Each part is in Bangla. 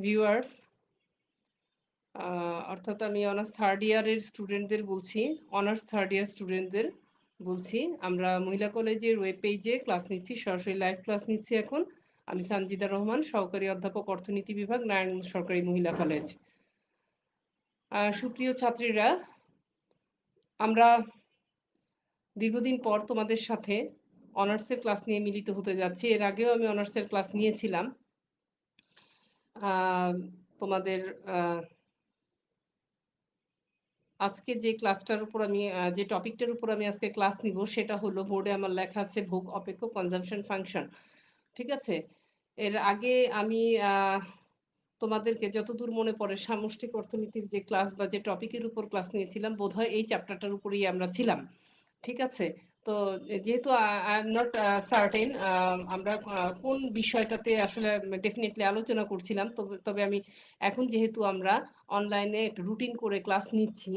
ভিউয়ার্স, অর্থাৎ আমি অনার্স থার্ড ইয়ারের স্টুডেন্টদের বলছি, অনার্স থার্ড ইয়ার স্টুডেন্টদের বলছি। আমরা মহিলা কলেজের ওয়েব পেজে ক্লাস নিচ্ছি, সরাসরি লাইভ ক্লাস নিচ্ছি এখন। আমি সানজিদা রহমান, সহকারী অধ্যাপক, অর্থনীতি বিভাগ, নারায়ণগঞ্জ সরকারি মহিলা কলেজ। সুপ্রিয় ছাত্রীরা, আমরা দীর্ঘদিন পর তোমাদের সাথে অনার্সের ক্লাস নিয়ে মিলিত হতে যাচ্ছি। এর আগেও আমি অনার্সের ক্লাস নিয়েছিলাম। তোমাদের আজকে যে ক্লাসটার উপর আমি যে টপিকটার উপর আমি আজকে ক্লাস নিব সেটা হলো, বোর্ডে আমার লেখা আছে ভোগ অপেক্ষ কনজাম্পশন ফাংশন। ঠিক আছে? এর আগে আমি তোমাদেরকে যতদূর মনে পড়ে সামষ্টিক অর্থনীতির যে ক্লাস বা যে টপিকের উপর ক্লাস নিয়েছিলাম, বোধহয় এই চ্যাপ্টারটার উপরেই আমরা ছিলাম। ঠিক আছে? তো যেহেতু আই এম নট সার্টেন আমরা কোন বিষয়টাতে আসলে ডেফিনেটলি আলোচনা করছিলাম, তবে আমি এখন যেহেতু আমরা অনলাইনে একটা রুটিন করে ক্লাস নিচ্ছি,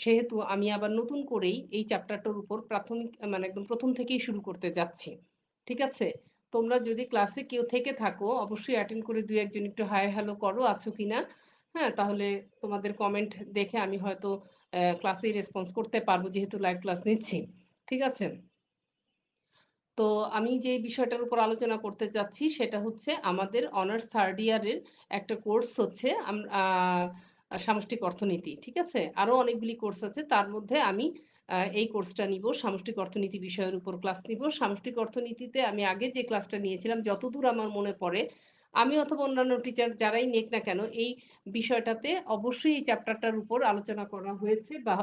সেহেতু আমি আবার নতুন করেই এই চ্যাপ্টারটার উপর প্রাথমিক মানে একদম প্রথম থেকেই শুরু করতে যাচ্ছি। ঠিক আছে? তোমরা যদি ক্লাসে কেউ থেকে থাকো, অবশ্যই অ্যাটেন্ড করে দুই একজন একটু হাই হ্যালো করো, আছো কিনা। হ্যাঁ, তাহলে তোমাদের কমেন্ট দেখে আমি হয়তো ক্লাসে রেসপন্স করতে পারবো, যেহেতু লাইভ ক্লাস নিচ্ছি। ঠিক আছে? তো আমি যে বিষয়টার উপর আলোচনা করতে চাচ্ছি সেটা হচ্ছে আমাদের অনার্স থার্ড ইয়ারের একটা কোর্স হচ্ছে সামষ্টিক অর্থনীতি। ঠিক আছে? আরো অনেকগুলি কোর্স আছে, তার মধ্যে আমি এই কোর্সটা নিব, সামষ্টিক অর্থনীতি বিষয়ের উপর ক্লাস নিব। সামষ্টিক অর্থনীতিতে আমি আগে যে ক্লাসটা নিয়েছিলাম, যতদূর আমার মনে পড়ে, আমি অথবা অন্যান্য টিচার যারাই নেক না কেন, এই বিষয়টাতে অবশ্যই এই চ্যাপ্টারটার উপর আলোচনা করা হয়েছে বা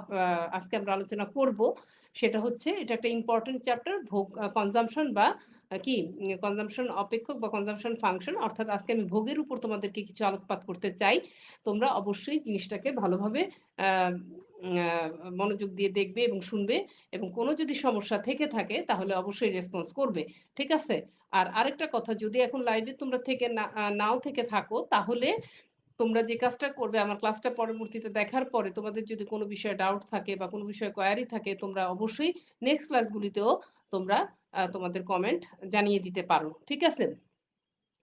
আজকে আমরা আলোচনা করব। সেটা হচ্ছে, এটা একটা ইম্পর্টেন্ট চ্যাপ্টার, ভোগ কনজাম্পশন বা কি কনজাম্পশন অপেক্ষক বা কনজাম্পশন ফাংশন। অর্থাৎ আজকে আমি ভোগের উপর তোমাদেরকে কিছু আলোকপাত করতে চাই। তোমরা অবশ্যই জিনিসটাকে ভালোভাবে মনোযোগ দিয়ে দেখবে এবং শুনবে, এবং কোনো যদি সমস্যা থেকে থাকে তাহলে অবশ্যই রেসপন্স করবে। ঠিক আছে? আর আরেকটা কথা, যদি এখন লাইভে তোমরা থেকে নাও থেকে থাকো, তাহলে তোমরা যে কাজটা করবে, আমার ক্লাসটা পরবর্তীতে দেখার পরে তোমাদের যদি কোনো বিষয়ে ডাউট থাকে বা কোনো বিষয়ে কোয়ারি থাকে, তোমরা অবশ্যই নেক্সট ক্লাসগুলিতেও তোমরা তোমাদের কমেন্ট জানিয়ে দিতে পারো। ঠিক আছে?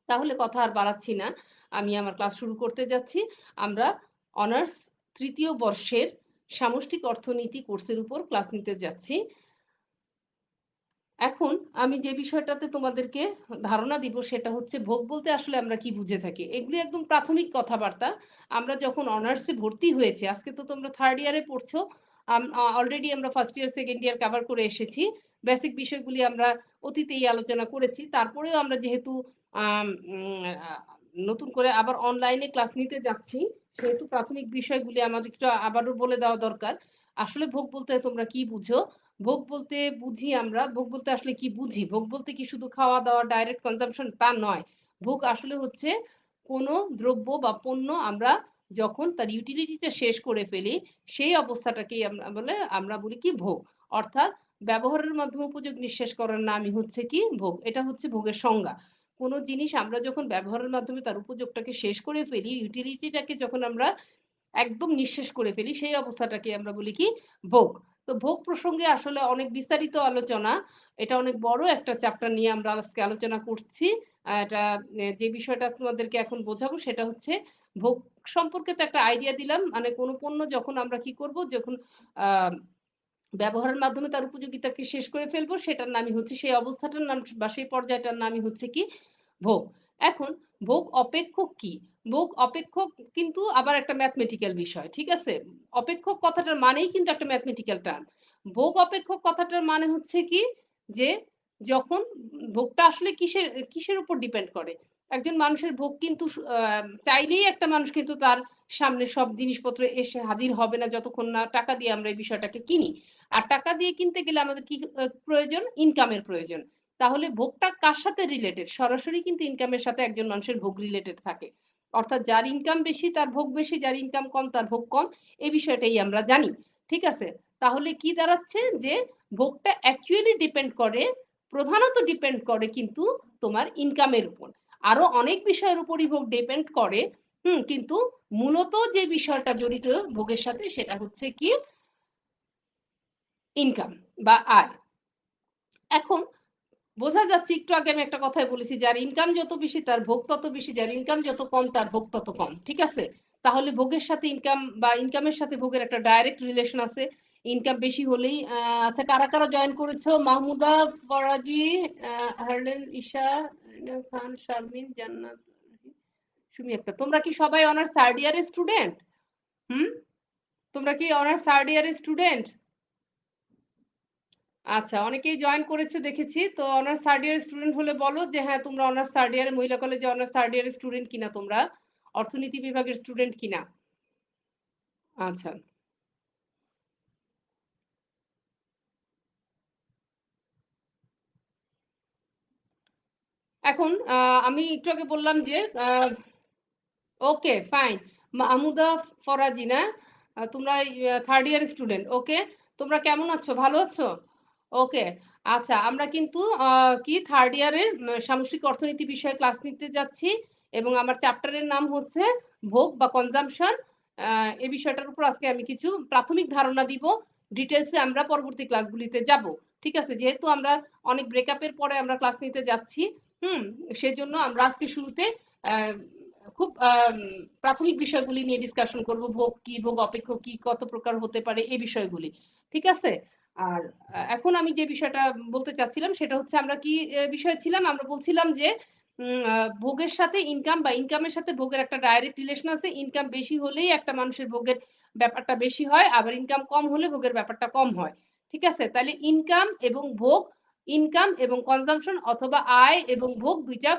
তাহলে কথা আর বাড়াচ্ছি না, আমি আমার ক্লাস শুরু করতে যাচ্ছি। আমরা অনার্স তৃতীয় বর্ষের সামষ্টিক অর্থনীতি কোর্সের উপর ক্লাস নিতে যাচ্ছি। এখন আমি যে বিষয়টাতে তোমাদেরকে ধারণা দিব সেটা হচ্ছে, ভোগ বলতে আসলে আমরা কি বুঝে থাকি। এগুলি একদম প্রাথমিক কথাবার্তা। আমরা যখন অনার্সে ভর্তি হয়েছি, আজকে তো তোমরা থার্ড ইয়ারে পড়ছো, অলরেডি আমরা first year second year cover করে এসেছি। বেসিক বিষয়গুলি আমরা অতীতেই আলোচনা করেছি। তারপরেও আমরা যেহেতু নতুন করে আবার অনলাইনে ক্লাস নিতে যাচ্ছি, সেহেতু প্রাথমিক বিষয়গুলি আমাদের একটু আবারও বলে দেওয়া দরকার। আসলে ভোগ বলতে তোমরা কি বুঝো? ভোগ বলতে বুঝি আমরা, ভোগ বলতে আসলে কি বুঝি, ভোগ বলতে কি শুধু খাওয়া দাওয়া ডাইরেক্ট কনজাম্পশন, তা নয়। ভোগ আসলে হচ্ছে কোনো দ্রব্য বা পণ্য আমরা যখন তার ইউটিলিটিটা শেষ করে ফেলি, সেই অবস্থাটাকেই আমরা বলি কি ভোগ। অর্থাৎ ব্যবহারের মাধ্যমে উপযোগ নিঃশেষ করার নামই হচ্ছে কি ভোগ। এটা হচ্ছে ভোগের সংজ্ঞা। কোনো জিনিস আমরা যখন ব্যবহারের মাধ্যমে তার উপযোগটাকে শেষ করে ফেলি, ইউটিলিটিটাকে যখন আমরা একদম নিঃশেষ করে ফেলি, সেই অবস্থাটাকে আমরা বলি কি ভোগ। তো ভোগ প্রসঙ্গে আসলে অনেক বিস্তারিত আলোচনা, এটা অনেক বড় একটা চ্যাপ্টার নিয়ে আমরা আজকে আলোচনা করছি। এটা যে বিষয়টা তোমাদেরকে এখন বোঝাবো সেটা হচ্ছে, ভোগ সম্পর্কে তো একটা আইডিয়া দিলাম, মানে কোনো পণ্য যখন আমরা কি করব, যখন আহ ব্যবহারের মাধ্যমে তার উপযোগিতাকে শেষ করে ফেলবো, সেটার নামই হচ্ছে, সেই অবস্থাটার নাম বা সেই পর্যায়টার নামই হচ্ছে কি ভোগ। এখন ভোগ অপেক্ষক কি? ভোগ অপেক্ষক কিন্তু আবার একটা ম্যাথমেটিক্যাল বিষয়। ঠিক আছে? অপেক্ষক কথাটার মানেই কিন্তু একটা ম্যাথমেটিক্যাল টার্ম। ভোগ অপেক্ষক কথাটার মানে হচ্ছে কি, যে যখন ভোগটা আসলে কিসের কিসের উপর ডিপেন্ড করে। একজন মানুষের ভোগ কিন্তু চাইলেই একটা মানুষ কিন্তু তার সামনে সব জিনিসপত্র এসে হাজির হবে না, যতক্ষণ না টাকা দিয়ে আমরা এই বিষয়টাকে কিনি। আর টাকা দিয়ে কিনতে গেলে আমাদের কি প্রয়োজন? ইনকামের প্রয়োজন। তাহলে ভোগটা কার সাথে রিলেটেড? সরাসরি কিন্তু ইনকামের সাথে একজন মানুষের ভোগ রিলেটেড থাকে। অর্থাৎ যার ইনকাম বেশি তার ভোগ বেশি, যার ইনকাম কম তার ভোগ কম। এই বিষয়টাই আমরা জানি। ঠিক আছে? তাহলে কি দাঁড়াচ্ছে, যে ভোগটা অ্যাকচুয়ালি ডিপেন্ড করে, প্রধানত ডিপেন্ড করে কিন্তু তোমার ইনকামের উপর। আরো অনেক বিষয়ের উপরই ভোগ ডিপেন্ড করে, কিন্তু মূলত যে বিষয়টা জড়িত ভোগের সাথে সেটা হচ্ছে কি ইনকাম বা আয়। এখন বোঝা যাচ্ছে? একটু আগে আমি একটা কথাই বলেছি, যার ইনকাম যত বেশি তার ভোগ তত বেশি, যার ইনকাম যত কম তার ভোগ তত কম। ঠিক আছে? তাহলে ভোগের সাথে ইনকাম বা ইনকামের সাথে ভোগের একটা ডাইরেক্ট রিলেশন আছে। ইনকাম বেশি হলেই আচ্ছা, কারা কারা জয়েন করেছো? মাহমুদা, ফরাজি, হারলেন, ঈশা, রিনা খান, শারমিন, জান্নাত, সুমি একটা। তোমরা কি সবাই অনার্স থার্ড ইয়ারের স্টুডেন্ট? হুম, তোমরা কি অনার্স থার্ড ইয়ারের স্টুডেন্ট? আচ্ছা, অনেকেই জয়েন করেছে দেখেছি। তো অনার্স থার্ড ইয়ার স্টুডেন্ট হলে বলো যে হ্যাঁ, তোমরা অনার্স থার্ড ইয়ারে মহিলা কলেজে অনার্স থার্ড ইয়ারের স্টুডেন্ট কিনা, তোমরা অর্থনীতি বিভাগের স্টুডেন্ট কিনা। আচ্ছা, এখন আমি একটু আগে বললাম যে ওকে ফাইন, মাহমুদা, ফরাজি না, তোমরা থার্ড ইয়ার স্টুডেন্ট। ওকে, তোমরা কেমন আছো? ভালো আছো? ওকে, আচ্ছা, আমরা কিন্তু কি থার্ড ইয়ারের সামষ্টিক অর্থনীতি বিষয়ে ক্লাস নিতে যাচ্ছি, এবং আমার চ্যাপ্টারের নাম হচ্ছে ভোগ বা কনজাম্পশন। এই বিষয়টার উপর আজকে আমি কিছু প্রাথমিক ধারণা দিব। ডিটেলসে আমরা পরবর্তী ক্লাসগুলিতে যাব। ঠিক আছে? যেহেতু আমরা অনেক ব্রেকআপের পরে আমরা ক্লাস নিতে যাচ্ছি, হুম, সেজন্য আমরা আজকে শুরুতে আহ, খুব প্রাথমিক বিষয়গুলি নিয়ে ডিসকাশন করব। ভোগ কি, ভোগ অপেক্ষ কি, কত প্রকার হতে পারে, এই বিষয়গুলি। ঠিক আছে? আর এখন আমি যে বিষয়টা বলতে চাচ্ছিলাম সেটা হচ্ছে, আমরা কি বিষয় ছিলাম? আমরা বলছিলাম যে ভোগের সাথে ইনকাম বা ইনকামের সাথে ভোগের একটা ডাইরেক্ট রিলেশন আছে। ইনকাম বেশি হলেই একটা মানুষের ভোগের ব্যাপারটা বেশি হয়, আবার ইনকাম কম হলে ভোগের ব্যাপারটা কম হয়। ঠিক আছে? তাহলে ইনকাম এবং ভোগ, ইনকাম এবং কনজাম্পশন অথবা আয় এবং ভোগ দুইটা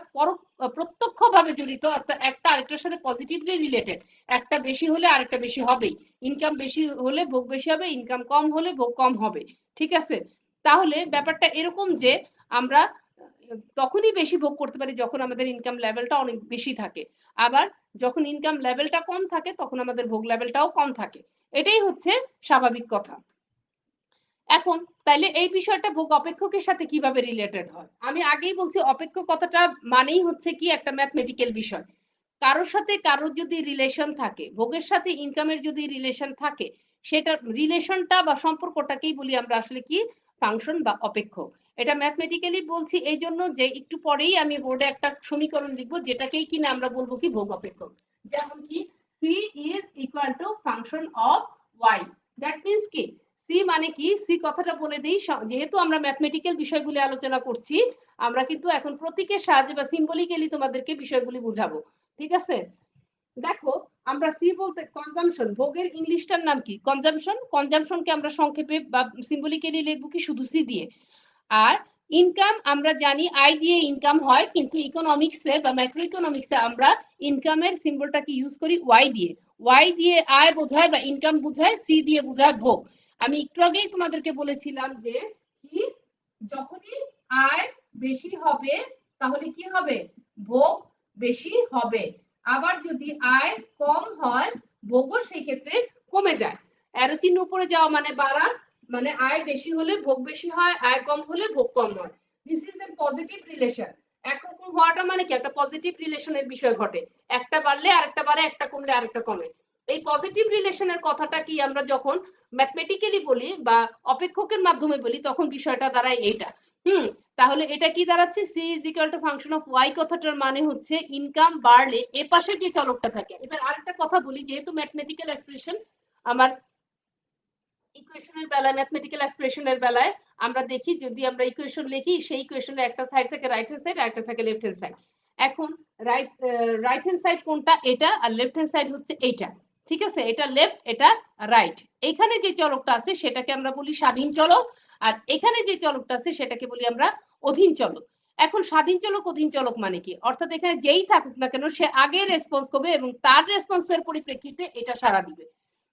প্রত্যক্ষভাবে জড়িত, অর্থাৎ একটা আরেকটার সাথে পজিটিভলি রিলেটেড। একটা বেশি হলে আরেকটা বেশি হবেই। ইনকাম বেশি হলে ভোগ বেশি হবে, ইনকাম কম হলে ভোগ কম হবে। ঠিক আছে? তাহলে ব্যাপারটা এরকম যে আমরা তখনই বেশি ভোগ করতে পারি যখন আমাদের ইনকাম লেভেলটা অনেক বেশি থাকে। আবার যখন ইনকাম লেভেলটা কম থাকে তখন আমাদের ভোগ লেভেলটাও কম থাকে। এটাই হচ্ছে স্বাভাবিক কথা। এখন তাইলে এই বিষয়টা ভোগ অপেক্ষকের সাথে কিভাবে রিলেটেড হয়? আমি আগেই বলছি, অপেক্ষ কথাটা মানেই হচ্ছে কি একটা ম্যাথমেটিক্যাল বিষয়। কারোর সাথে কারোর যদি রিলেশন থাকে, ভোগের সাথে ইনকামের যদি রিলেশন থাকে, সেটা রিলেশনটা বা সম্পর্কটাকেই বলি আমরা আসলে কি, ফাংশন বা অপেক্ষ। এটা ম্যাথমেটিক্যালি বলছি এই জন্য যে একটু পরেই আমি বোর্ডে একটা সমীকরণ লিখবো যেটাকেই কিনা আমরা বলবো কি ভোগ অপেক্ষ। যেমন কি C is equal to function of Y. That means কি, সি মানে কি, সি কথাটা বলে দিই। যেহেতু আমরা ম্যাথমেটিক্যাল বিষয়গুলি আলোচনা করছি, আমরা কিন্তু এখন প্রতীকের সাহায্যে বা সিম্বলিক্যালি তোমাদেরকে বিষয়গুলি বুঝাবো। ঠিক আছে? দেখো, আমরা সি বলতে কনজাম্পশন, ভোগের ইংলিশটার নাম কি? কনজাম্পশন। কনজাম্পশনকে আমরা সংক্ষেপে বা সিম্বলিক্যালি লিখবো কি, শুধু সি দিয়ে। আর ইনকাম আমরা জানি আই দিয়ে ইনকাম হয়, কিন্তু ইকোনমিক্সে বা ম্যাক্রো ইকোনমিক্সে আমরা ইনকামের সিম্বলটাকে ইউজ করি ওয়াই দিয়ে। ওয়াই দিয়ে আয় বোঝায় বা ইনকাম বোঝায়, সি দিয়ে বোঝায় ভোগ। আমি একটু আগেই তোমাদেরকে বলেছিলাম যে কি, যখনই আয় বেশি হবে তাহলে কি হবে, ভোগ বেশি হবে। আবার যদি আয় কম হয়, ভোগও সেই ক্ষেত্রে কমে যায়। অ্যারো চিহ্ন উপরে যাওয়া মানে বাড়া, মানে আয় বেশি হলে ভোগ বেশি হয়, আয় কম হলে ভোগ কম হয়। This is a positive relation. একরকম হওয়াটা মানে কি, একটা পজিটিভ রিলেশনের বিষয় ঘটে। একটা বাড়লে আরেকটা বাড়ে, একটা কমলে আরেকটা কমে। এই পজিটিভ রিলেশনের কথাটা কি আমরা যখন ম্যাথমেটিক্যালি বলি বা অপেক্ষকের মাধ্যমে বলি, তখন বিষয়টা দাঁড়ায় এইটা। হুম, তাহলে এটা কি দাঁড়াচ্ছে, C is equal to function of Y কথাটার মানে হচ্ছে ইনকাম বাড়লে এ পাশে যে চলকটা থাকে। এবার আরেকটা কথা বলি, যেহেতু ম্যাথমেটিক্যাল এক্সপ্রেশন, আমার ইকুয়েশনের বেলায়, ম্যাথমেটিক্যাল এক্সপ্রেশনের বেলায় আমরা দেখি, যদি আমরা ইকুয়েশন লিখি, সেই ইকুয়েশনের একটা সাইড থাকে রাইট হ্যান্ড সাইড, আর একটা থাকে লেফট হ্যান্ড সাইড। এখন রাইট হ্যান্ড সাইড কোনটা, এটা, আর লেফট হ্যান্ড সাইড হচ্ছে এইটা। ঠিক আছে? এটা লেফট, এটা রাইট। এখানে যে চলকটা আছে সেটাকে আমরা বলি স্বাধীন চলক, আর এখানে যে চলকটা আছে সেটাকে বলি আমরা অধীন চলক। এখন স্বাধীন চলক অধীন চলক মানে কি, অর্থাৎ এখানে যেই থাকুক না কেন সে আগে রেসপন্স করবে এবং তার রেসপন্সের পরিপ্রেক্ষিতে এটা সাড়া দিবে।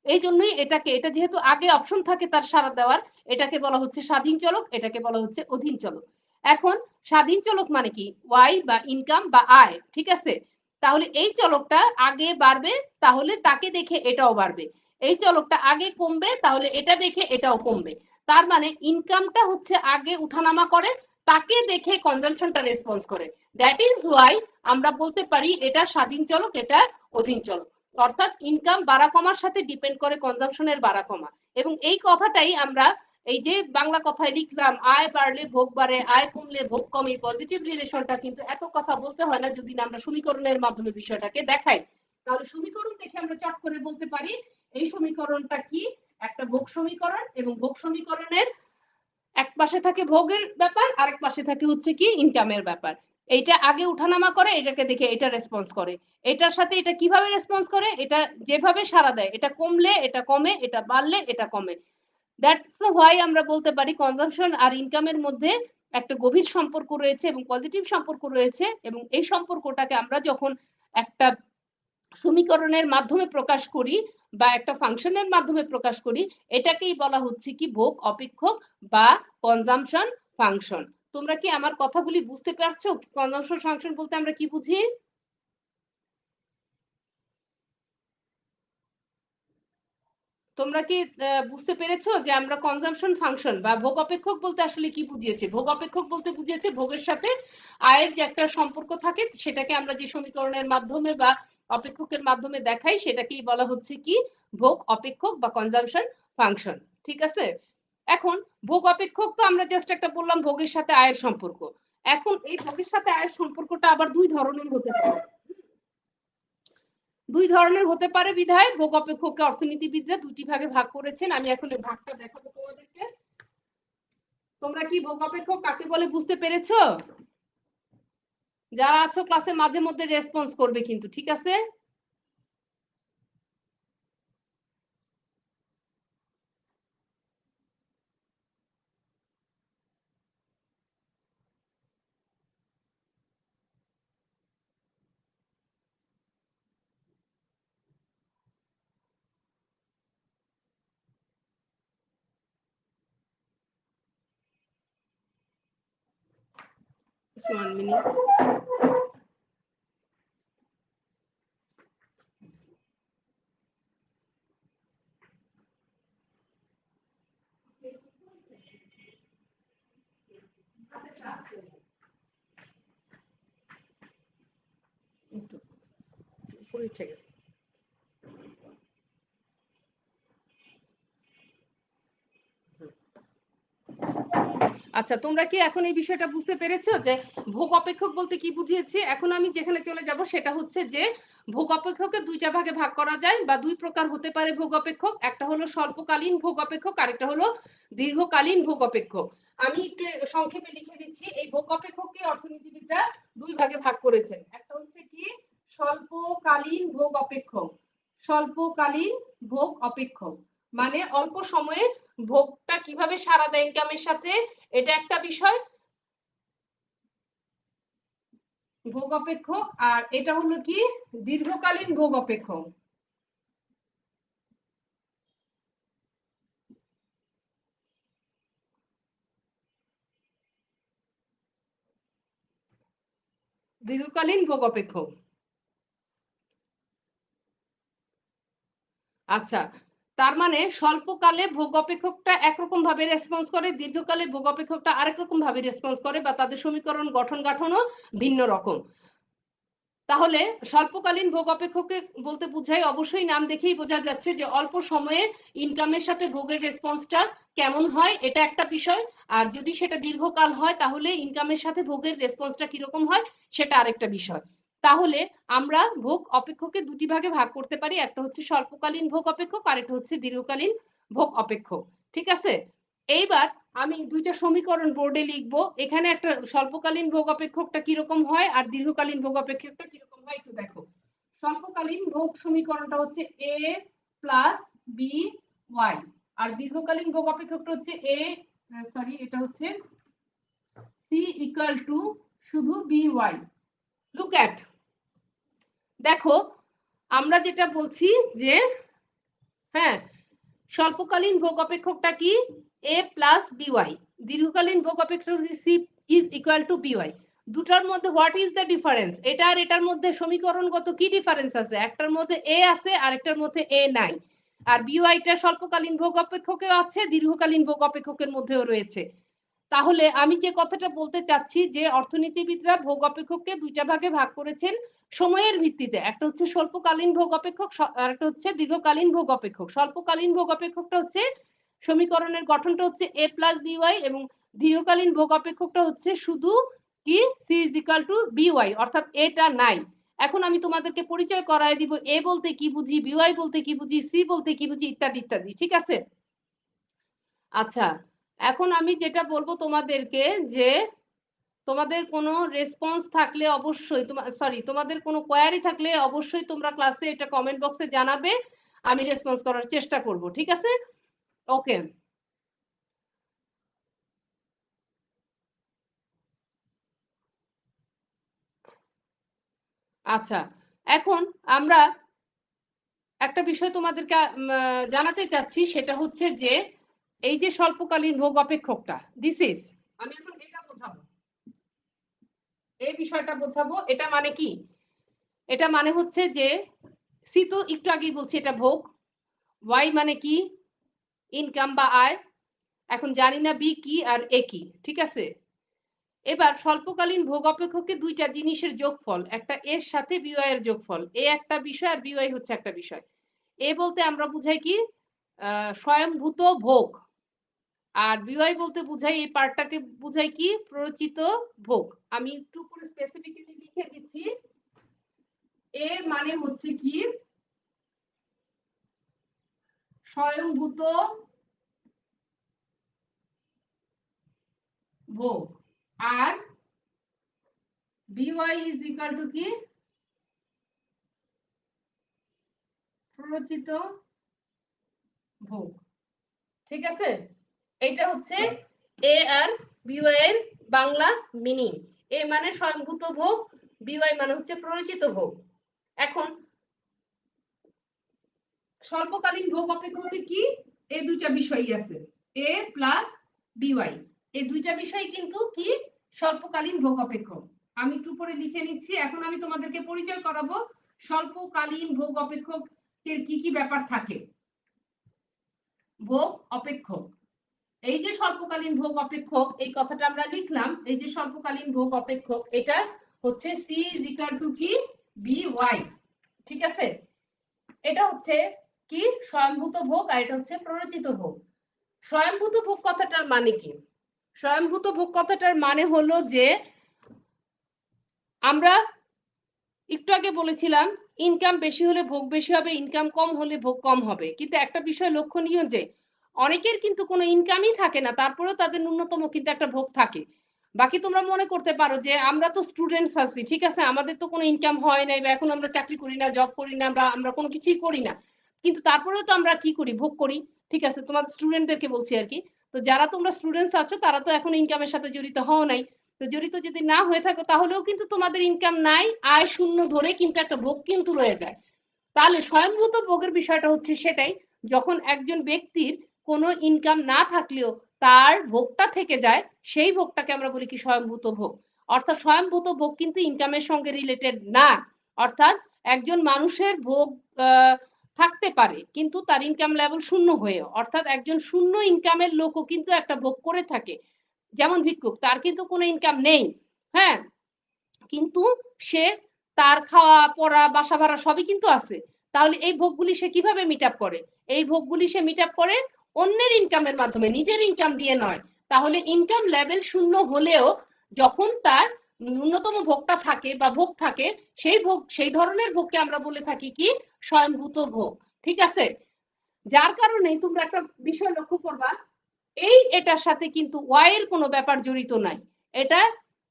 এই জন্যই এটাকে, এটা যেহেতু আগে অপশন থাকে তার সাড়া দেওয়ার, এটাকে বলা হচ্ছে স্বাধীন চলক, এটাকে বলা হচ্ছে অধীন চলক। এখন স্বাধীন চলক মানে কি, ওয়াই বা ইনকাম বা আয়। ঠিক আছে? তাহলে এই চলকটা আগে বাড়বে, তাহলে তাকে দেখে এটাও বাড়বে। এই চলকটা আগে কমবে, তাহলে এটা দেখে এটাও কমবে। তার মানে ইনকামটা হচ্ছে আগে উঠানামা করে, তাকে দেখে কনজাম্পশনটা রেসপন্স করে। দ্যাট ইজ ওয়াই আমরা বলতে পারি এটা স্বাধীন চলক, এটা অধীন চলক। অর্থাৎ ইনকাম বাড়া কমার সাথে ডিপেন্ড করে কনজাম্পশনের বাড়া কমা। এবং এই কথাটাই আমরা এই যে বাংলা কথায় লিখলাম আয় বাড়লে ভোগ বাড়ে, আয় কমলে ভোগ কমে, পজিটিভ রিলেশনটা কিন্তু এত কথা বলতে হয় না যদি না আমরা সমীকরণের মাধ্যমে বিষয়টাকে দেখাই। তাহলে সমীকরণ দেখে আমরা চট করে বলতে পারি এই সমীকরণটা কি, একটা ভোগ সমীকরণ, এবং ভোগ সমীকরণের এক পাশে থাকে ভোগের ব্যাপার, আরেক পাশে থাকে হচ্ছে কি ইনকামের ব্যাপার। এইটা আগে উঠানামা করে, এটাকে দেখে এটা রেসপন্স করে, এটার সাথে এটা কিভাবে রেসপন্স করে, এটা যেভাবে সাড়া দেয়, এটা কমলে এটা কমে, এটা বাড়লে এটা কমে। দ্যাটস হোয়াই আমরা বলতে পারি কনজাম্পশন আর ইনকামের মধ্যে একটা গভীর সম্পর্ক রয়েছে এবং পজিটিভ সম্পর্ক রয়েছে, এবং এই সম্পর্কটাকে আমরা যখন একটা সমীকরণের মাধ্যমে প্রকাশ করি বা একটা ফাংশনের মাধ্যমে প্রকাশ করি, এটাকেই বলা হচ্ছে কি ভোগ অপেক্ষক বা কনজাম্পশন ফাংশন। তোমরা কি আমার কথাগুলি বুঝতে পারছো? কনজাম্পশন ফাংশন বলতে আমরা কি বুঝি? তোমরা কি বুঝতে পেরেছো যে আমরা কনজাম্পশন ফাংশন বা ভোগ অপেক্ষক বলতে আসলে কি বুঝিয়েছে? ভোগ অপেক্ষক বলতে বুঝিয়েছে ভোগের সাথে আয়ের যে একটা সম্পর্ক থাকে, সেটাকে আমরা যে সমীকরণের মাধ্যমে বা অপেক্ষকের মাধ্যমে দেখাই, সেটাকেই বলা হচ্ছে কি ভোগ অপেক্ষক বা কনজাম্পশন ফাংশন। ঠিক আছে? এখন ভোগ অপেক্ষক তো আমরা জাস্ট একটা বললাম ভোগের সাথে আয়ের সম্পর্ক। এখন এই ভোগের সাথে আয়ের সম্পর্কটা আবার দুই ধরনের হতে পারে। দুই ধরনের হতে পারে বিধায় ভোগ অপেক্ষককে অর্থনীতিবিদরা দুটি ভাগে ভাগ করেছেন। আমি এখন এই ভাগটা দেখাবো তোমাদেরকে। তোমরা কি ভোগ অপেক্ষক কাকে বলে বুঝতে পেরেছো? যারা আছো ক্লাসে মাঝে মধ্যে রেসপন্স করবে কিন্তু, ঠিক আছে? One minute. ঠিক আছে। আচ্ছা, তোমরা কি এখন এই বিষয়টা বুঝতে পেরেছো যে ভোগ অপেক্ষক বলতে কি বুঝিয়েছি? এখন আমি যেখানে চলে যাব সেটা হচ্ছে যে ভোগ অপেক্ষককে দুইটা ভাগে ভাগ করা যায় বা দুই প্রকার হতে পারে ভোগ অপেক্ষক। একটা হলো স্বল্পকালীন ভোগ অপেক্ষক, আরেকটা হলো দীর্ঘকালীন ভোগ অপেক্ষক। আমি একটু সংক্ষেপে লিখে দিচ্ছি, এই ভোগ অপেক্ষককে অর্থনীতিবিদরা দুই ভাগে ভাগ করেছেন। একটা হচ্ছে কি স্বল্পকালীন ভোগ অপেক্ষক। স্বল্পকালীন ভোগ অপেক্ষক মানে অল্প সময়ে ভোগটা কিভাবে সারা দেয় ইনকামের সাথে, এটা একটা বিষয় ভোগ অপেক্ষক। আর এটা হলো কি দীর্ঘকালীন ভোগ অপেক্ষক। দীর্ঘকালীন ভোগ অপেক্ষক। আচ্ছা, তার মানে স্বল্পকালে ভোগ অপেক্ষকটা একরকম ভাবে রেসপন্স করে, দীর্ঘকালে ভোগ অপেক্ষকটা আরেক রকম ভাবে রেসপন্স করে, বা তাদের সমীকরণ গঠন গাঠনও ভিন্ন রকম। তাহলে স্বল্পকালীন ভোগ অপেক্ষককে বলতে বুঝাই, অবশ্যই নাম দেখেই বোঝা যাচ্ছে যে অল্প সময়ে ইনকামের সাথে ভোগের রেসপন্সটা কেমন হয়, এটা একটা বিষয়। আর যদি সেটা দীর্ঘকাল হয় তাহলে ইনকামের সাথে ভোগের রেসপন্সটা কিরকম হয় সেটা আরেকটা বিষয়। তাহলে আমরা ভোগ অপেক্ষককে দুটি ভাগে ভাগ করতে পারি, একটা হচ্ছে স্বল্পকালীন ভোগ অপেক্ষক, আরেকটা হচ্ছে দীর্ঘকালীন ভোগ অপেক্ষক। ঠিক আছে? এইবার আমি দুইটা সমীকরণ বোর্ডে লিখবো। এখানে একটা স্বল্পকালীন ভোগ অপেক্ষকটা কিরকম হয় আর দীর্ঘকালীন ভোগ অপেক্ষকটা কিরকম হয় একটু দেখো। স্বল্পকালীন ভোগ সমীকরণটা হচ্ছে a প্লাস বি ওয়াই, আর দীর্ঘকালীন ভোগ অপেক্ষকটা হচ্ছে এটা হচ্ছে সি ইকুয়াল টু শুধু বি ওয়াই। লুক অ্যাট, দেখো আমরা যেটা বলছি যে হ্যাঁ, স্বল্পকালীন ভোগ অপেক্ষকটা কি a প্লাস বিওয়াই, দীর্ঘকালীন ভোগ অপেক্ষক C is equal to B Y. দুটার মধ্যে হোয়াট ইজ দ্য ডিফারেন্স? এটা আর এটার মধ্যে সমীকরণগত কি ডিফারেন্স আছে? একটার মধ্যে এ আছে আর একটার মধ্যে এ নাই। আর বিওয়াইটা স্বল্পকালীন ভোগ অপেক্ষকেও আছে, দীর্ঘকালীন ভোগ অপেক্ষকের মধ্যেও রয়েছে। তাহলে আমি যে কথাটা বলতে চাচ্ছি যে অর্থনীতিবিদরা ভোগ অপেক্ষককে দুইটা ভাগে ভাগ করেছেন সময়ের ভিত্তিতে। একটা হচ্ছে স্বল্পকালীন ভোগ অপেক্ষক আর একটা হচ্ছে দীর্ঘকালীন ভোগ অপেক্ষক। স্বল্পকালীন ভোগ অপেক্ষকটা হচ্ছে সমীকরণের গঠনটা হচ্ছে a প্লাস বিওয়াই এবং দীর্ঘকালীন ভোগ অপেক্ষকটা হচ্ছে শুধু কি c is equal to by, অর্থাৎ এটা নাই। এখন আমি তোমাদেরকে পরিচয় করায় দিব a বলতে কি বুঝি, বিওয়াই বলতে কি বুঝি, c বলতে কি বুঝি, ইত্যাদি ইত্যাদি। ঠিক আছে? আচ্ছা, এখন আমি যেটা বলবো তোমাদেরকে যে তোমাদের কোনো রেসপন্স থাকলে অবশ্যই তোমাদের কোনো কোয়ারি থাকলে অবশ্যই তোমরা ক্লাসে এটা কমেন্ট বক্সে জানাবে, আমি রেসপন্স করার চেষ্টা করব। ঠিক আছে? ওকে। আচ্ছা, এখন আমরা একটা বিষয় তোমাদেরকে জানাতে চাচ্ছি, সেটা হচ্ছে যে এই যে স্বল্পকালীন ভোগ অপেক্ষকটা, দিস ইজ, আমি এখন এটা বোঝাবো, এই বিষয়টা বোঝাবো। এটা মানে কি? এটা মানে হচ্ছে যে সি তো একটু আগেই বলছি এটা ভোগ, ওয়াই মানে কি ইনকাম বা আয়, এখন জানি না বি কি আর এ কি। ঠিক আছে? এবার স্বল্পকালীন ভোগ অপেক্ষকে দুইটা জিনিসের যোগফল, একটা এর সাথে বিওয়াই এর যোগফল, এ একটা বিষয় আর বিওয়াই হচ্ছে একটা বিষয়। এ বলতে আমরা বুঝাই কি স্বয়ংভূত ভোগ, আর বিওয়াই বলতে বুঝাই এই পার্টটাকে বুঝাই কি প্ররোচিত ভোগ। আমি একটু করে স্পেসিফিক্যালি লিখে দিচ্ছি। এ মানে হচ্ছে কি স্বয়ংভূত ভোগ, আর বিওয়াই ইজ ইকুয়াল টু কি প্ররোচিত ভোগ। ঠিক আছে? এটা হচ্ছে এ আর বিওয়াই এর বাংলা মিনিং। এ মানে স্বয়ংভূত ভোগ, বিওয়াই মানে হচ্ছে প্ররোচিত ভোগ। এখন স্বল্পকালীন ভোগ অপেক্ষকে কি এই দুইটা বিষয়ই আছে, এ প্লাস বিওয়াই, এই দুইটা বিষয় কিন্তু কি স্বল্পকালীন ভোগ অপেক্ষক। আমি একটু পরে লিখে নিচ্ছি। এখন আমি তোমাদেরকে পরিচয় করাবো স্বল্পকালীন ভোগ অপেক্ষকের কি কি ব্যাপার থাকে। ভোগ অপেক্ষক, এই যে স্বল্পকালীন ভোগ অপেক্ষক, এই কথাটা আমরা লিখলাম, এই যে স্বল্পকালীন ভোগ অপেক্ষক, এটা হচ্ছে সি ইজ ইকুয়াল টু কি বি ওয়াই। ঠিক আছে? এটা হচ্ছে কি স্বয়ংভূত ভোগ, আর এটা হচ্ছে প্ররোচিত ভোগ। স্বয়ংভূত ভোগ কথাটার মানে কি? স্বয়ংভূত ভোগ কথাটার মানে হলো যে আমরা একটু আগে বলেছিলাম ইনকাম বেশি হলে ভোগ বেশি হবে, ইনকাম কম হলে ভোগ কম হবে। কিন্তু একটা বিষয় লক্ষণীয় যে অনেকের কিন্তু কোনো ইনকামই থাকে না, তারপরেও তাদের ন্যূনতম কিন্তু একটা ভোগ থাকে। বাকি তোমরা মনে করতে পারো যে আমরা তো স্টুডেন্টস আছি, ঠিক আছে, আমাদের তো কোনো ইনকাম হয় নাই, বা এখন আমরা চাকরি করি না, জব করি না, বা আমরা কোনো কিছুই করি না, কিন্তু তারপরেও তো আমরা কি করি, ভোগ করি। ঠিক আছে? তোমাদের স্টুডেন্টদেরকে বলছি আর কি। তো যারা তোমরা স্টুডেন্টস আছো তারা তো এখন ইনকামের সাথে জড়িত হও নাই। তো জড়িত যদি না হয়ে থাকো তাহলেও কিন্তু তোমাদের ইনকাম নাই, আয় শূন্য ধরে কিন্তু একটা ভোগ কিন্তু রয়ে যায়। তাহলে স্বয়ংভূত ভোগের বিষয়টা হচ্ছে সেটাই, যখন একজন ব্যক্তির কোনো ইনকাম না থাকলেও তার ভোগটা থেকে যায়, সেই ভোগটাকে আমরা বলি কি স্বয়ংভূত ভোগ। অর্থাৎ স্বয়ংভূত ভোগ কিন্তু ইনকামের সঙ্গে রিলেটেড না। অর্থাৎ একজন মানুষের ভোগ থাকতে পারে কিন্তু তার ইনকাম লেভেল শূন্য হয়ে, অর্থাৎ একজন শূন্য ইনকামের লোকও কিন্তু একটা ভোগ করে থাকে। যেমন ভিক্ষুক, তার কিন্তু কোনো ইনকাম নেই, হ্যাঁ, কিন্তু সে তার খাওয়া পড়া বাসা ভাড়া সবই কিন্তু আছে। তাহলে এই ভোগগুলি সে কিভাবে মিট আপ করে? এই ভোগগুলি সে মিট আপ করে অন্যের ইনকামের মাধ্যমে, নিজের ইনকাম দিয়ে নয়। তাহলে ইনকাম লেভেল শূন্য হলেও যখন তার ন্যূনতম ভোগটা থাকে বা ভোগ থাকে, সেই ধরনের ভোগকে আমরা বলে থাকি কি স্বয়ংভূত ভোগ। ঠিক আছে? যার কারণে তোমরা একটা বিষয় লক্ষ্য করবা, এই এটার সাথে কিন্তু ওয়াই এর কোনো ব্যাপার জড়িত নাই। এটা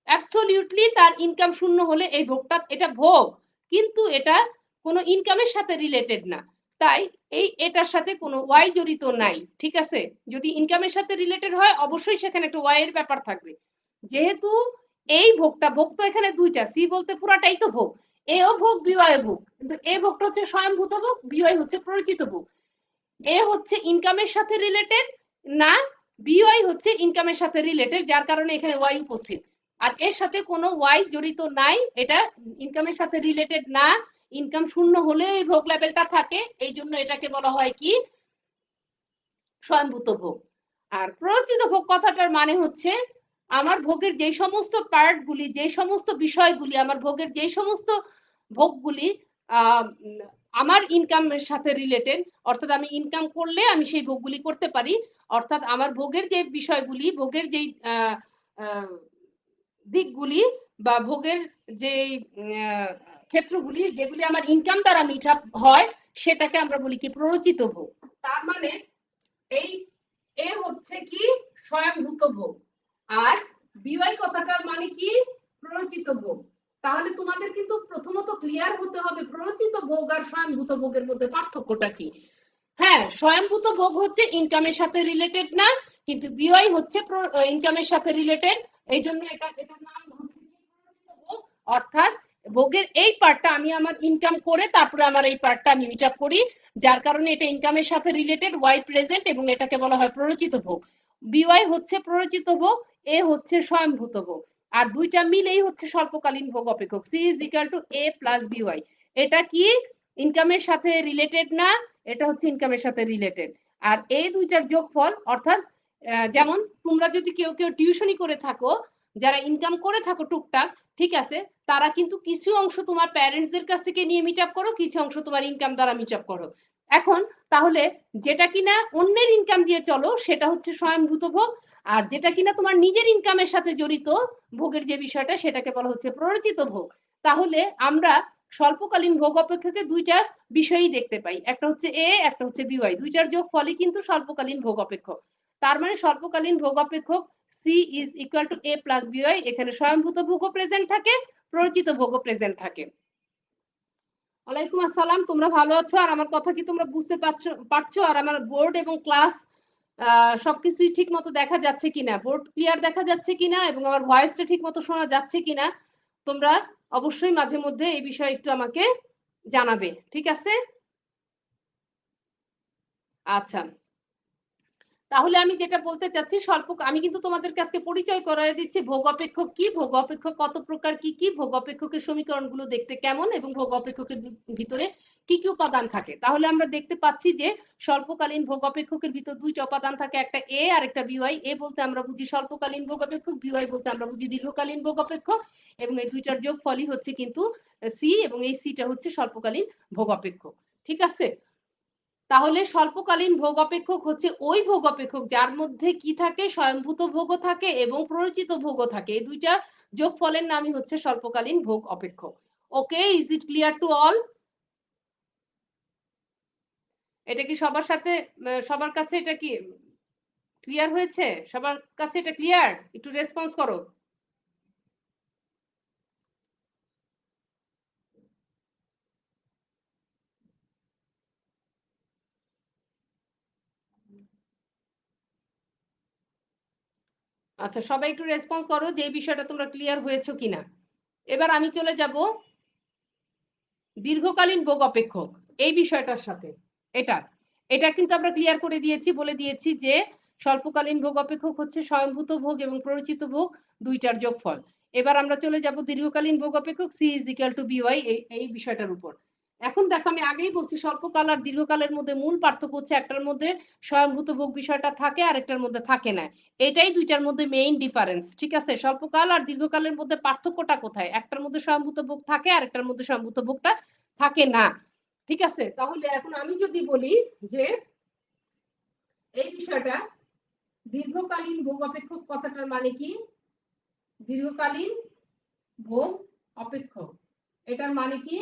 অ্যাবসলিউটলি তার ইনকাম শূন্য হলে এই ভোগটা, এটা ভোগ, কিন্তু এটা কোনো ইনকামের সাথে রিলেটেড না। তাই এই এটার সাথে কোনো ওয়াই জড়িত নাই। ঠিক আছে? যদি ইনকামের সাথে রিলেটেড হয় অবশ্যই সেখানে একটা ওয়াই এর ব্যাপার থাকবে। যেহেতু এই ভোগটা, ভোগ তো এখানে দুইটা, সি বলতে পুরাটাই তো ভোগ, এও ভোগ বিওয়াই ভোগ, কিন্তু এ ভোগটা হচ্ছে স্বয়ংভূত ভোগ, বিওয়াই হচ্ছে পরিচিত ভোগ। এ হচ্ছে ইনকামের সাথে রিলেটেড না, বিওয়াই হচ্ছে ইনকামের সাথে রিলেটেড, যার কারণে এখানে ওয়াই উপস্থিত। আর এর সাথে কোনো ওয়াই জড়িত নাই, এটা ইনকামের সাথে রিলেটেড না, ইনকাম শূন্য হলে এই ভোগ লেভেলটা থাকে, এই জন্য এটাকে বলা হয় কি স্বয়ংভূত ভোগ। আর প্ররোচিত ভোগ কথাটার মানে হচ্ছে আমার ভোগের যে সমস্ত পার্টগুলি, যে সমস্ত বিষয়গুলি, আমার ভোগের যে সমস্ত ভোগগুলি আমার ইনকামের সাথে রিলেটেড, অর্থাৎ আমি ইনকাম করলে আমি সেই ভোগগুলি করতে পারি, অর্থাৎ আমার ভোগের যে বিষয়গুলি, ভোগের যেই দিকগুলি বা ভোগের যে ক্ষেত্রগুলি যেগুলি আমার ইনকাম দ্বারা মিট আপ হয় সেটাকে আমরা বলি কি প্ররোচিত ভোগ। তার মানে এই এ হচ্ছে কি স্বয়ংভূত ভোগ, আর বিওয়াই কথাটার মানে কি প্ররোচিত ভোগ। তাহলে তোমাদের কিন্তু প্রথমত ক্লিয়ার হতে হবে প্ররোচিত ভোগ আর স্বয়ংভূত ভোগের মধ্যে পার্থক্যটা কি। হ্যাঁ, স্বয়ংভূত ভোগ হচ্ছে ইনকামের সাথে রিলেটেড না, কিন্তু বিওয়াই হচ্ছে ইনকামের সাথে রিলেটেড। এই জন্য এটার নাম হচ্ছে ভোগ। অর্থাৎ ভোগের এই পার্টটা আমি আমার ইনকাম করে তারপরে আমার এই পার্টটা আমি মিট আপ করি, যার কারণে এটা ইনকামের সাথে রিলেটেড, ওয়াই প্রেজেন্ট, এবং এটাকে বলা হয় প্ররোচিত ভোগ। বিওয়াই হচ্ছে প্ররোচিত ভোগ, এ হচ্ছে স্বয়ংভূত ভোগ, আর দুইটা মিলেই হচ্ছে স্বল্পকালীন ভোগ অপেক্ষক। C is equal to A plus B Y. এটা কি ইনকামের সাথে রিলেটেড না, এটা হচ্ছে ইনকামের সাথে রিলেটেড। আর এই দুইটার যোগফল, অর্থাৎ যেমন তোমরা যদি কেউ কেউ টিউশনি করে থাকো, যারা ইনকাম করে থাকো টুকটাক, ঠিক আছে, তারা কিন্তু কিছু অংশ তোমার প্যারেন্টসদের কাছ থেকে নিয়ে মিট আপ করো, কিছু অংশ তোমার ইনকাম দ্বারা মিট আপ করো। এখন তাহলে যেটা কিনা অন্যের ইনকাম দিয়ে চলো সেটা হচ্ছে স্বয়ংভূত ভোগ, আর যেটা কিনা তোমার নিজের ইনকামের সাথে জড়িত ভোগের যে বিষয়টা সেটাকে বলা হচ্ছে প্ররোচিত ভোগ। তাহলে আমরা স্বল্পকালীন ভোগ অপেক্ষকে দুইটা বিষয়ই দেখতে পাই, একটা হচ্ছে এ, একটা হচ্ছে বিওয়াই, দুইটার যোগ ফলই কিন্তু স্বল্পকালীন ভোগ অপেক্ষক। তার মানে স্বল্পকালীন ভোগ অপেক্ষক C is equal to A plus B Y. এখানে স্বয়ংভূত ভোগও প্রেজেন্ট থাকে, প্ররোচিত ভোগও প্রেজেন্ট থাকে। ওয়ালাইকুম আসসালাম, তোমরা ভালো আছো? আর আমার কথা কি তোমরা বুঝতে পারছো? আর আমার বোর্ড এবং ক্লাস সবকিছুই ঠিক মতো দেখা যাচ্ছে কিনা, বোর্ড ক্লিয়ার দেখা যাচ্ছে কিনা, এবং আমার ভয়েসটা ঠিক মতো শোনা যাচ্ছে কিনা, তোমরা অবশ্যই মাঝে মধ্যে এই বিষয়ে একটু আমাকে জানাবে, ঠিক আছে? আচ্ছা, তাহলে আমি যেটা বলতে চাচ্ছি, আমি কিন্তু তোমাদের কাছে পরিচয় করায় দিচ্ছি ভোগ অপেক্ষক কি, ভোগ অপেক্ষক কত প্রকার, কি কি ভোগ অপেক্ষকের সমীকরণগুলো দেখতে কেমন, এবং ভোগ অপেক্ষকের ভিতরে কি কি উপাদান থাকে। তাহলে আমরা দেখতে পাচ্ছি যে স্বল্পকালীন ভোগ অপেক্ষকের ভিতর দুইটা উপাদান থাকে, একটা এ আর একটা বিওয়াই। এ বলতে আমরা বুঝি স্বল্পকালীন ভোগ অপেক্ষক, বিওয়াই বলতে আমরা বুঝি দীর্ঘকালীন ভোগ অপেক্ষক, এবং এই দুইটার যোগ ফলই হচ্ছে কিন্তু সি, এবং এই সিটা হচ্ছে স্বল্পকালীন ভোগ অপেক্ষক, ঠিক আছে? তাহলে স্বল্পকালীন ভোগ অপেক্ষক হচ্ছে ওই ভোগ অপেক্ষক যার মধ্যে কি থাকে, স্বয়ংভূত ভোগও থাকে এবং প্ররোচিত ভোগও থাকে। এই দুইটা যোগফলের নামই হচ্ছে স্বল্পকালীন ভোগ অপেক্ষক। Okay, is it clear to all? এটা কি সবার সাথে, সবার কাছে এটা কি ক্লিয়ার হয়েছে? সবার কাছে এটা ক্লিয়ার? একটু রেসপন্স করো। আচ্ছা, সবাই একটু রেসপন্স করো যে এই বিষয়টা তোমরা ক্লিয়ার হয়েছে কিনা। এবার আমি চলে যাব দীর্ঘকালীন ভোগ অপেক্ষক এই বিষয়টার সাথে। এটা এটা কিন্তু আমরা ক্লিয়ার করে দিয়েছি, বলে দিয়েছি যে স্বল্পকালীন ভোগ অপেক্ষক হচ্ছে স্বয়ংভূত ভোগ এবং প্ররোচিত ভোগ দুইটার যোগফল। এবার আমরা চলে যাব দীর্ঘকালীন ভোগ অপেক্ষক C is equal to B Y এই বিষয়টার উপর। এখন দেখো, আমি আগেই বলছি স্বল্পকাল আর দীর্ঘকালের মধ্যে মূল পার্থক্য হচ্ছে একটার মধ্যে স্বয়ংভূত ভোগ বিষয়টা থাকে আর একটার মধ্যে থাকে না। এটাই দুইটার মধ্যে মেইন ডিফারেন্স, ঠিক আছে? স্বল্পকাল আর দীর্ঘকালের মধ্যে পার্থক্যটা কোথায়? একটার মধ্যে স্বয়ংভূত ভোগ থাকে আর একটার মধ্যে স্বয়ংভূত ভোগটা থাকে না, ঠিক আছে? তাহলে এখন আমি যদি বলি যে এই বিষয়টা দীর্ঘকালীন ভোগ অপেক্ষক কথাটার মানে কি, দীর্ঘকালীন ভোগ অপেক্ষক এটার মানে কি,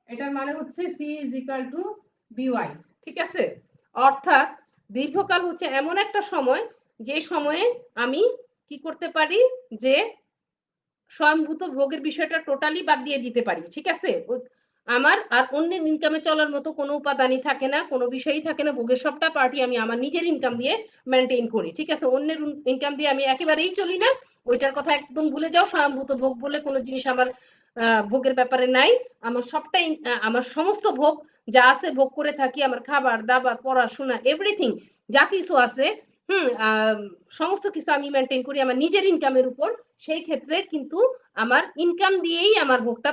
এটার মানে হচ্ছে C is equal to B Y, ঠিক আছে? অর্থাৎ দীর্ঘকাল হচ্ছে এমন একটা সময় যে সময়ে আমি কি করতে পারি, যে স্বয়ংভূত ভোগের বিষয়টা টোটালি বাদ দিয়ে দিতে পারি, ঠিক আছে? আমার আর অন্যের ইনকামে চলার মতো কোনো উপাদানই থাকে না, কোনো বিষয়ই থাকে না, ভোগের সবটা পার্টি আমি আমার নিজের ইনকাম দিয়ে মেনটেন করি, ঠিক আছে? অন্যের ইনকাম দিয়ে আমি একেবারেই চলি না, ওইটার কথা একদম ভুলে যাও। স্বয়ংভূত ভোগ বলে কোনো জিনিস আমার ভোগের ব্যাপারে নাই। আমার সবটাই, আমার সমস্ত ভোগ যা আছে ভোগ করে থাকি, আমার খাবার দাবার পড়াশোনা এভরিথিং যা কিছু আছে, সমস্ত কিছু আমি মেনটেন করি আমার নিজের ইনকামের উপর। সেই ক্ষেত্রে কিন্তু আমার ইনকাম দিয়েই আমার ভোগটা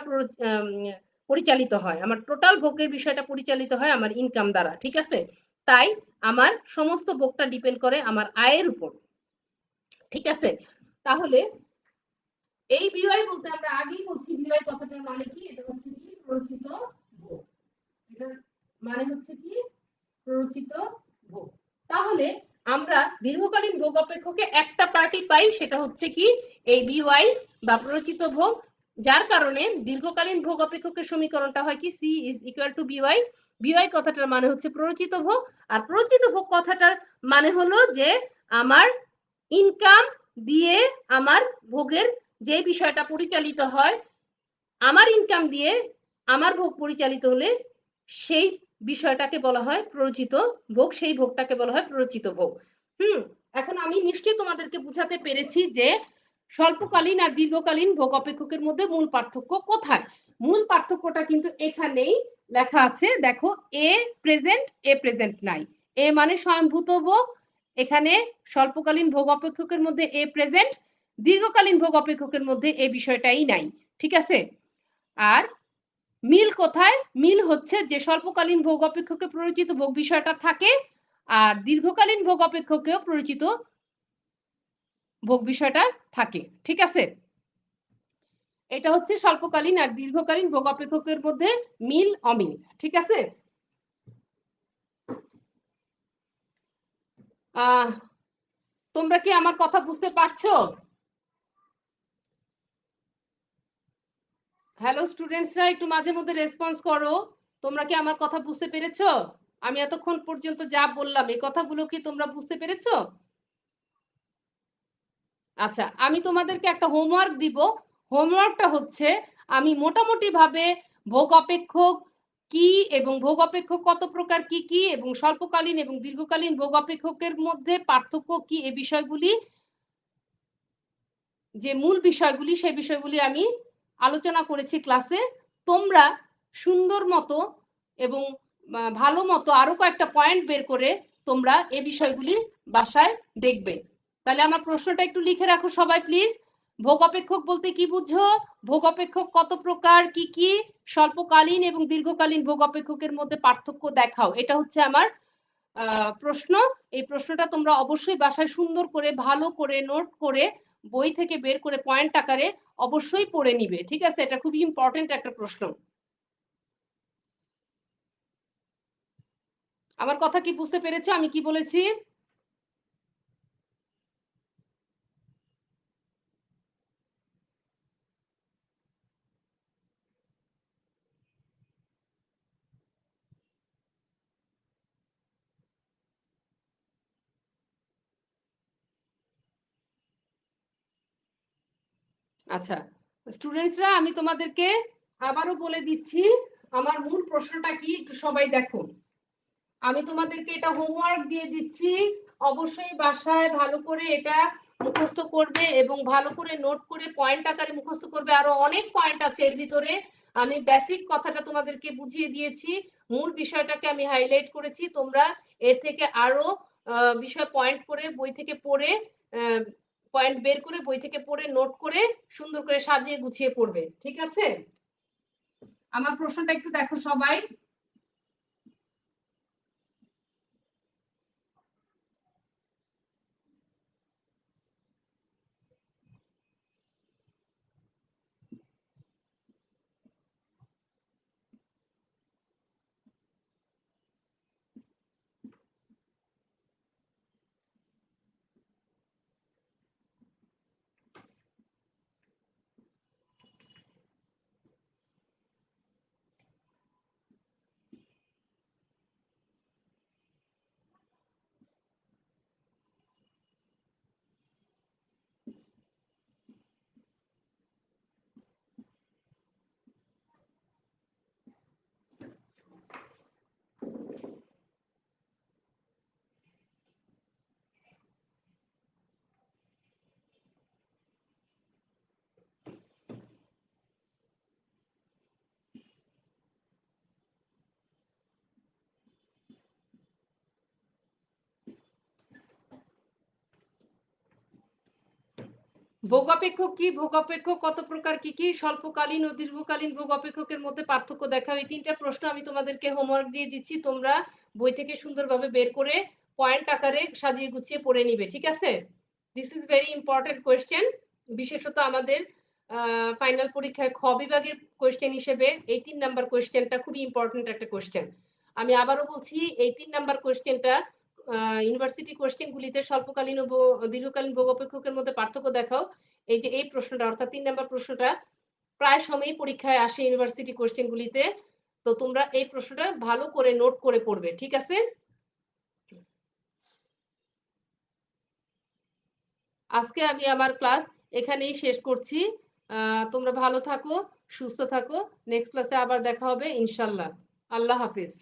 পরিচালিত হয়, আমার টোটাল ভোগের বিষয়টা পরিচালিত হয় আমার ইনকাম দ্বারা, ঠিক আছে? তাই আমার সমস্ত ভোগটা ডিপেন্ড করে আমার আয়ের উপর, ঠিক আছে? তাহলে এই বিওয়াই বলতে আমরা আগেই বলছি বিওয়াই কথাটার মানে কি, এটা হচ্ছে কি প্ররোচিত ভোগ। এটার মানে হচ্ছে কি প্ররোচিত ভোগ। তাহলে আমরা দীর্ঘকালীন ভোগ অপেক্ষকে একটা পার্টি পাই, সেটা হচ্ছে কি এই বিওয়াই বা প্ররোচিত ভোগ, যার কারণে দীর্ঘকালীন ভোগ অপেক্ষকের সমীকরণটা হয় কি C is equal to B Y. B Y কথাটার মানে হচ্ছে প্ররোচিত ভোগ, আর প্ররোচিত ভোগ কথাটার মানে হলো যে আমার ইনকাম দিয়ে আমার ভোগের যে বিষয়টা পরিচালিত হয়, আমার ইনকাম দিয়ে আমার ভোগ পরিচালিত হলে সেই বিষয়টাকে বলা হয় প্ররোচিত ভোগ, সেই ভোগটাকে বলা হয় প্ররোচিত ভোগ। এখন আমি নিশ্চয়ই তোমাদেরকে বুঝাতে পেরেছি যে স্বল্পকালীন আর দীর্ঘকালীন ভোগ অপেক্ষকের মধ্যে মূল পার্থক্য কোথায়। মূল পার্থক্যটা কিন্তু এখানেই লেখা আছে, দেখো এ প্রেজেন্ট নাই। এ মানে স্বয়ংভূত ভোগ, এখানে স্বল্পকালীন ভোগ অপেক্ষকের মধ্যে এ প্রেজেন্ট, দীর্ঘকালীন ভোগ অপেক্ষকের মধ্যে এই বিষয়টাই নাই। ঠিক আছে? আর মিল কোথায়? মিল হচ্ছে যে স্বল্পকালীন ভোগ অপেক্ষকে প্ররোচিত ভোগ বিষয়টা থাকে, আর দীর্ঘকালীন ভোগ অপেক্ষকেও প্ররোচিত ভোগ বিষয়টা থাকে। ঠিক আছে? এটা হচ্ছে স্বল্পকালীন আর দীর্ঘকালীন ভোগ অপেক্ষকের মধ্যে মিল অমিল। ঠিক আছে? তোমরা কি আমার কথা বুঝতে পারছো? হ্যালো স্টুডেন্টসরা, একটু মাঝে মধ্যে রেসপন্স করো। তোমরা কি আমার কথা বুঝতে পেরেছো? আমি এতক্ষণ পর্যন্ত যা বললাম এই কথাগুলো কি তোমরা বুঝতে পেরেছো? আচ্ছা, আমি তোমাদেরকে একটা হোমওয়ার্ক দিব। হোমওয়ার্কটা হচ্ছে আমি মোটামুটি ভাবে ভোগ অপেক্ষক কি এবং ভোগ অপেক্ষক কত প্রকার কি কি এবং স্বল্পকালীন এবং দীর্ঘকালীন ভোগ অপেক্ষকের মধ্যে পার্থক্য কি, এই বিষয়গুলি, যে মূল বিষয়গুলি সেই বিষয়গুলি আমি আলোচনা করেছি ক্লাসে। তোমরা সুন্দর মতো এবং ভালো মতো আরো কয়েকটা পয়েন্ট বের করে তোমরা এই বিষয়গুলি বাসায় দেখবে। তাহলে আমার প্রশ্নটা একটু লিখে রাখো সবাই প্লিজ। ভোগ অপেক্ষক বলতে কি বুঝো? ভোগ অপেক্ষক কত প্রকার কি কি? স্বল্পকালীন এবং দীর্ঘকালীন ভোগ অপেক্ষকের মধ্যে পার্থক্য দেখাও। এটা হচ্ছে আমার প্রশ্ন। এই প্রশ্নটা তোমরা অবশ্যই বাসায় সুন্দর করে ভালো করে নোট করে বই থেকে বের করে পয়েন্ট আকারে অবশ্যই পড়ে নিবে। ঠিক আছে? এটা খুবই ইম্পর্টেন্ট একটা প্রশ্ন। আমার কথা কি বুঝতে পেরেছো আমি কি বলেছি? আচ্ছা স্টুডেন্টসরা, আমি তোমাদেরকে আবারও বলে দিচ্ছি আমার মূল প্রশ্নটা কি, একটু সবাই দেখো। আমি তোমাদেরকে এটা হোমওয়ার্ক দিয়ে দিচ্ছি, অবশ্যই বাসায় ভালো করে এটা মুখস্থ করবে এবং ভালো করে নোট করে পয়েন্ট আকারে মুখস্থ করবে। আরো অনেক পয়েন্ট আছে এর ভিতরে, আমি বেসিক কথাটা তোমাদেরকে বুঝিয়ে দিয়েছি, মূল বিষয়টাকে আমি হাইলাইট করেছি। তোমরা এর থেকে আরো বিষয় পয়েন্ট করে বই থেকে পড়ে পয়েন্ট বের করে বই থেকে পড়ে নোট করে সুন্দর করে সাজিয়ে গুছিয়ে পড়বে। ঠিক আছে? আমার প্রশ্নটা একটু দেখো সবাই। ভোগ অপেক্ষক কি, ভোগ অপেক্ষক কত প্রকার কি কি, স্বল্পকালীন ও দীর্ঘকালীন ভোগ অপেক্ষকের মধ্যে পার্থক্য দেখাও, এই তিনটা প্রশ্ন আমি তোমাদেরকে হোমওয়ার্ক দিয়ে দিচ্ছি। তোমরা বই থেকে সুন্দরভাবে বের করে পয়েন্ট আকারে সাজিয়ে গুছিয়ে পড়ে নিবে। ঠিক আছে? This is very important question, বিশেষত আমাদের ফাইনাল পরীক্ষায় খ বিভাগের কোয়েশ্চেন হিসেবে এই 3 নাম্বার কোয়েশ্চেনটা খুবই ইম্পর্টেন্ট একটা কোয়েশ্চেন। আমি আবারও বলছি এই ৩ নাম্বার কোয়েশ্চেনটা ইউনিভার্সিটি কোয়েশ্চেন গুলিতে স্বল্পকালীন ও দীর্ঘকালীন ভোগ অপেক্ষকের মধ্যে পার্থক্য দেখাও। এই যে এই প্রশ্নটা অর্থাৎ ৩ নাম্বার প্রশ্নটা প্রায় সময়ই পরীক্ষায় আসে ইউনিভার্সিটি কোয়েশ্চেন গুলিতে। তো তোমরা এই প্রশ্নটা ভালো করে নোট করে পড়বে। ঠিক আছে? আজকে আমি আমার ক্লাস এখানেই শেষ করছি। তোমরা ভালো থাকো, সুস্থ থাকো। নেক্সট ক্লাসে আবার দেখা হবে ইনশাআল্লাহ। আল্লাহ হাফেজ।